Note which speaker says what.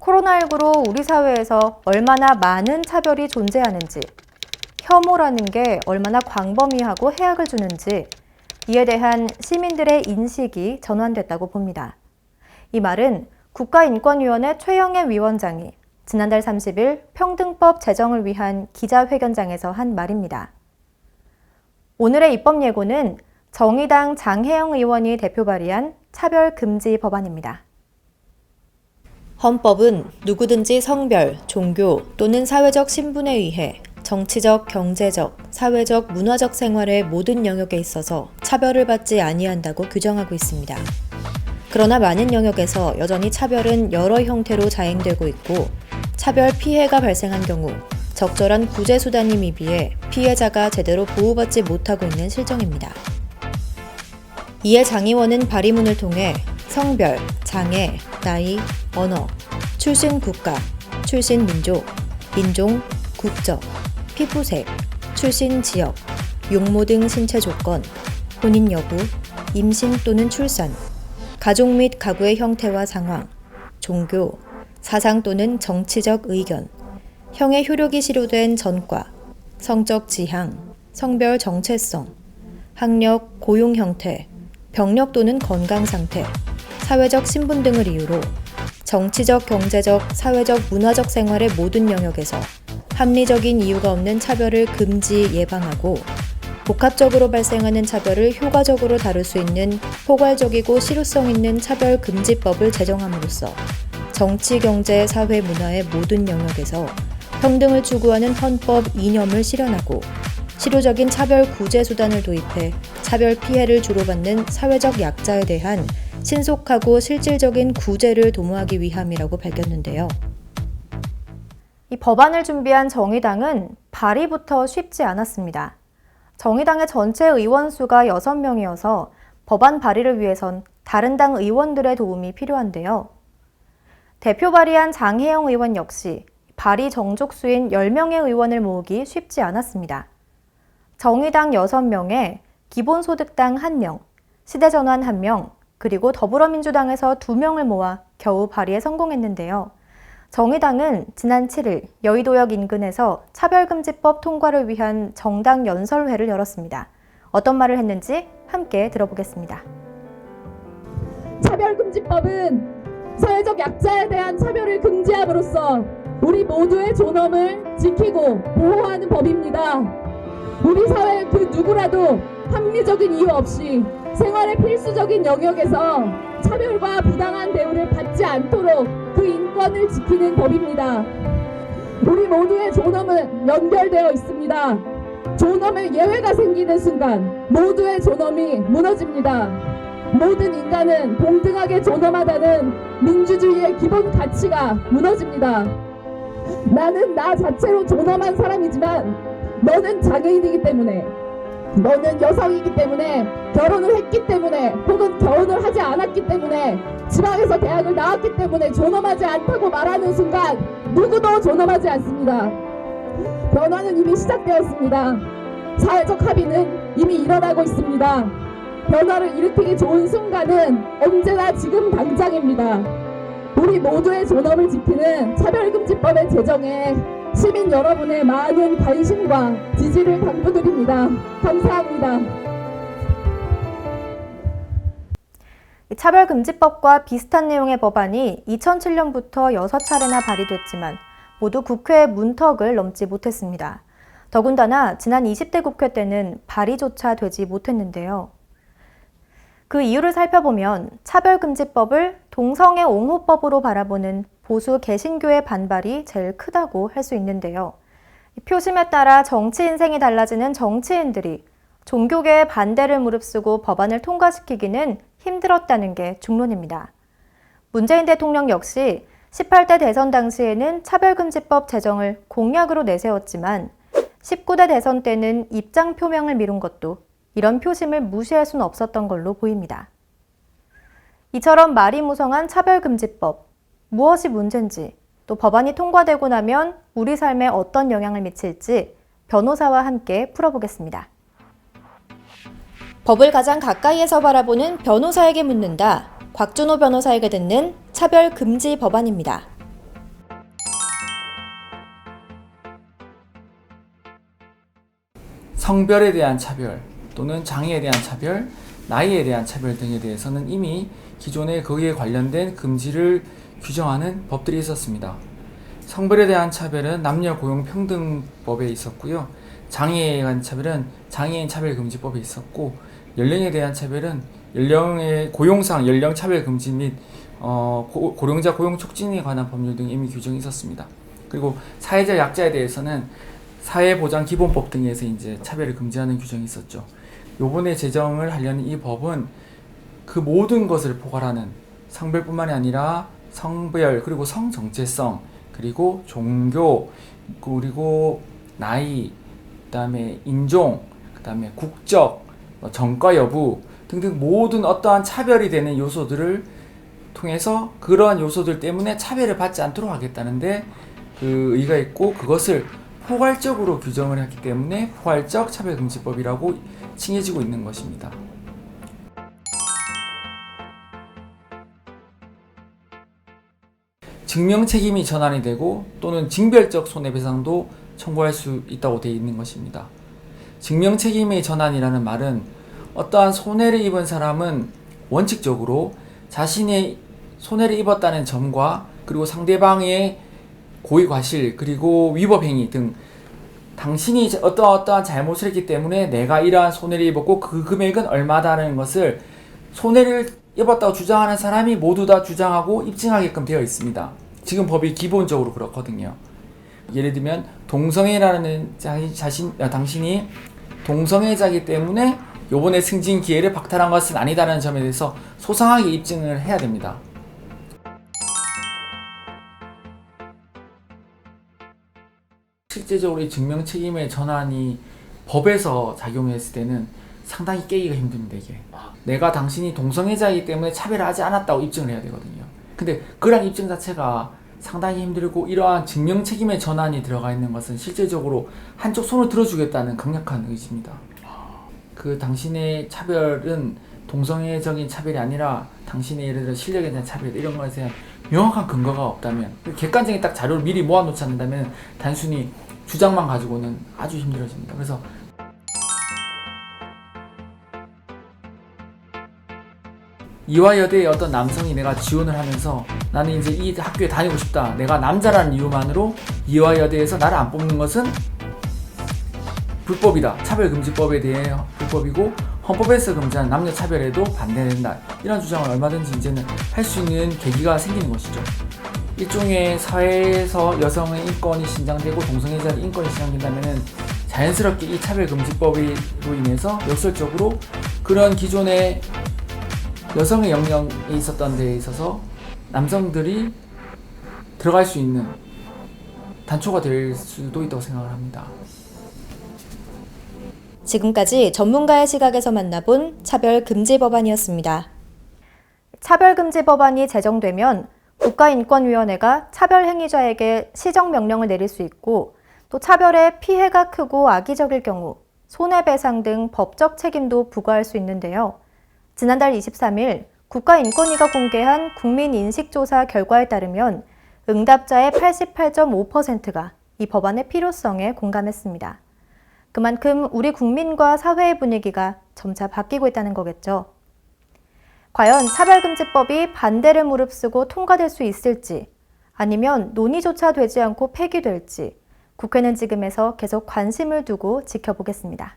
Speaker 1: 코로나19로 우리 사회에서 얼마나 많은 차별이 존재하는지, 혐오라는 게 얼마나 광범위하고 해악을 주는지 이에 대한 시민들의 인식이 전환됐다고 봅니다. 이 말은 국가인권위원회 최영애 위원장이 지난달 30일 평등법 제정을 위한 기자회견장에서 한 말입니다. 오늘의 입법 예고는 정의당 장혜영 의원이 대표 발의한 차별금지 법안입니다. 헌법은 누구든지 성별, 종교 또는 사회적 신분에 의해 정치적, 경제적, 사회적, 문화적 생활의 모든 영역에 있어서 차별을 받지 아니한다고 규정하고 있습니다. 그러나 많은 영역에서 여전히 차별은 여러 형태로 자행되고 있고 차별 피해가 발생한 경우 적절한 구제 수단이 미비해 피해자가 제대로 보호받지 못하고 있는 실정입니다. 이에 장 의원은 발의문을 통해 성별, 장애, 나이, 언어, 출신 국가, 출신 민족, 인종, 국적, 피부색, 출신 지역, 용모 등 신체 조건, 혼인 여부, 임신 또는 출산, 가족 및 가구의 형태와 상황, 종교, 사상 또는 정치적 의견, 형의 효력이 실효된 전과, 성적 지향, 성별 정체성, 학력, 고용 형태, 병력 또는 건강 상태, 사회적 신분 등을 이유로 정치적, 경제적, 사회적, 문화적 생활의 모든 영역에서 합리적인 이유가 없는 차별을 금지 예방하고 복합적으로 발생하는 차별을 효과적으로 다룰 수 있는 포괄적이고 실효성 있는 차별금지법을 제정함으로써 정치, 경제, 사회, 문화의 모든 영역에서 평등을 추구하는 헌법 이념을 실현하고 실효적인 차별 구제 수단을 도입해 차별 피해를 주로 받는 사회적 약자에 대한 신속하고 실질적인 구제를 도모하기 위함이라고 밝혔는데요. 이 법안을 준비한 정의당은 발의부터 쉽지 않았습니다. 정의당의 전체 의원 수가 6명이어서 법안 발의를 위해선 다른 당 의원들의 도움이 필요한데요. 대표 발의한 장혜영 의원 역시 발의 정족수인 10명의 의원을 모으기 쉽지 않았습니다. 정의당 6명에 기본소득당 1명, 시대전환 1명, 그리고 더불어민주당에서 2명을 모아 겨우 발의에 성공했는데요. 정의당은 지난 7일 여의도역 인근에서 차별금지법 통과를 위한 정당 연설회를 열었습니다. 어떤 말을 했는지 함께 들어보겠습니다.
Speaker 2: 차별금지법은 사회적 약자에 대한 차별을 금지함으로써 우리 모두의 존엄을 지키고 보호하는 법입니다. 우리 사회 그 누구라도 합리적인 이유 없이 생활의 필수적인 영역에서 차별과 부당한 대우를 받지 않도록 그 인권을 지키는 법입니다. 우리 모두의 존엄은 연결되어 있습니다. 존엄의 예외가 생기는 순간 모두의 존엄이 무너집니다. 모든 인간은 동등하게 존엄하다는 민주주의의 기본 가치가 무너집니다. 나는 나 자체로 존엄한 사람이지만 너는 장애인이기 때문에, 너는 여성이기 때문에, 결혼을 했기 때문에, 혹은 결혼을 하지 않았기 때문에, 지방에서 대학을 나왔기 때문에 존엄하지 않다고 말하는 순간 누구도 존엄하지 않습니다. 변화는 이미 시작되었습니다. 사회적 합의는 이미 일어나고 있습니다. 변화를 일으키기 좋은 순간은 언제나 지금 당장입니다. 우리 모두의 존엄을 지키는 차별금지법의 제정에 시민 여러분의 많은 관심과 지지를 당부드립니다. 감사합니다.
Speaker 1: 차별금지법과 비슷한 내용의 법안이 2007년부터 6차례나 발의됐지만 모두 국회 문턱을 넘지 못했습니다. 더군다나 지난 20대 국회 때는 발의조차 되지 못했는데요. 그 이유를 살펴보면 차별금지법을 동성애 옹호법으로 바라보는 보수 개신교의 반발이 제일 크다고 할 수 있는데요. 표심에 따라 정치 인생이 달라지는 정치인들이 종교계의 반대를 무릅쓰고 법안을 통과시키기는 힘들었다는 게 중론입니다. 문재인 대통령 역시 18대 대선 당시에는 차별금지법 제정을 공약으로 내세웠지만 19대 대선 때는 입장 표명을 미룬 것도 이런 표심을 무시할 수는 없었던 걸로 보입니다. 이처럼 말이 무성한 차별금지법, 무엇이 문제인지, 또 법안이 통과되고 나면 우리 삶에 어떤 영향을 미칠지 변호사와 함께 풀어보겠습니다. 법을 가장 가까이에서 바라보는 변호사에게 묻는다. 곽준호 변호사에게 듣는 차별금지 법안입니다.
Speaker 3: 성별에 대한 차별 또는 장애에 대한 차별, 나이에 대한 차별 등에 대해서는 이미 기존에 거기에 관련된 금지를 규정하는 법들이 있었습니다. 성별에 대한 차별은 남녀 고용평등법에 있었고요. 장애에 대한 차별은 장애인 차별금지법에 있었고, 연령에 대한 차별은 연령의 고용상 연령 차별 금지 및 고령자 고용 촉진에 관한 법률 등 이미 규정이 있었습니다. 그리고 사회적 약자에 대해서는 사회보장기본법 등에서 이제 차별을 금지하는 규정이 있었죠. 요번에 제정을 하려는 이 법은 그 모든 것을 포괄하는, 성별뿐만이 아니라 성별, 그리고 성정체성, 그리고 종교, 그리고 나이, 그다음에 인종, 그다음에 국적, 전과 여부 등등 모든 어떠한 차별이 되는 요소들을 통해서 그러한 요소들 때문에 차별을 받지 않도록 하겠다는데 그 의의가 있고, 그것을 포괄적으로 규정을 했기 때문에 포괄적 차별금지법이라고 칭해지고 있는 것입니다. 증명 책임이 전환이 되고 또는 징별적 손해배상도 청구할 수 있다고 되어 있는 것입니다. 증명 책임의 전환이라는 말은 어떠한 손해를 입은 사람은 원칙적으로 자신의 손해를 입었다는 점과 그리고 상대방의 고의과실 그리고 위법행위 등 당신이 어떠한 잘못을 했기 때문에 내가 이러한 손해를 입었고 그 금액은 얼마다라는 것을 손해를 입었다고 주장하는 사람이 모두 다 주장하고 입증하게끔 되어 있습니다. 지금 법이 기본적으로 그렇거든요. 예를 들면 동성애라는 당신이 동성애자이기 때문에 요번에 승진 기회를 박탈한 것은 아니다라는 점에 대해서 소상하게 입증을 해야 됩니다. 실제적으로 이 증명 책임의 전환이 법에서 작용했을 때는 상당히 깨기가 힘듭니다. 이게 내가 당신이 동성애자이기 때문에 차별을 하지 않았다고 입증을 해야 되거든요. 근데 그런 입증 자체가 상당히 힘들고, 이러한 증명 책임의 전환이 들어가 있는 것은 실제적으로 한쪽 손을 들어주겠다는 강력한 의지입니다. 그 당신의 차별은 동성애적인 차별이 아니라 당신의 예를 들어 실력에 대한 차별, 이런 것에 대한 명확한 근거가 없다면, 객관적인 딱 자료를 미리 모아놓지 않는다면 단순히 주장만 가지고는 아주 힘들어집니다. 그래서 이화여대의 어떤 남성이 내가 지원을 하면서 나는 이제 이 학교에 다니고 싶다, 내가 남자라는 이유만으로 이화여대에서 나를 안 뽑는 것은 불법이다, 차별금지법에 대해 불법이고 헌법에서 금지한 남녀차별에도 반대된다, 이런 주장을 얼마든지 이제는 할 수 있는 계기가 생기는 것이죠. 일종의 사회에서 여성의 인권이 신장되고 동성애자의 인권이 신장된다면 자연스럽게 이 차별금지법으로 인해서 역설적으로 그런 기존의 여성의 영역에 있었던 데에 있어서 남성들이 들어갈 수 있는 단초가 될 수도 있다고 생각을 합니다.
Speaker 1: 지금까지 전문가의 시각에서 만나본 차별금지법안이었습니다. 차별금지법안이 제정되면 국가인권위원회가 차별행위자에게 시정명령을 내릴 수 있고, 또 차별의 피해가 크고 악의적일 경우 손해배상 등 법적 책임도 부과할 수 있는데요. 지난달 23일 국가인권위가 공개한 국민인식조사 결과에 따르면 응답자의 88.5%가 이 법안의 필요성에 공감했습니다. 그만큼 우리 국민과 사회의 분위기가 점차 바뀌고 있다는 거겠죠. 과연 차별금지법이 반대를 무릅쓰고 통과될 수 있을지, 아니면 논의조차 되지 않고 폐기될지 국회는 지금에서 계속 관심을 두고 지켜보겠습니다.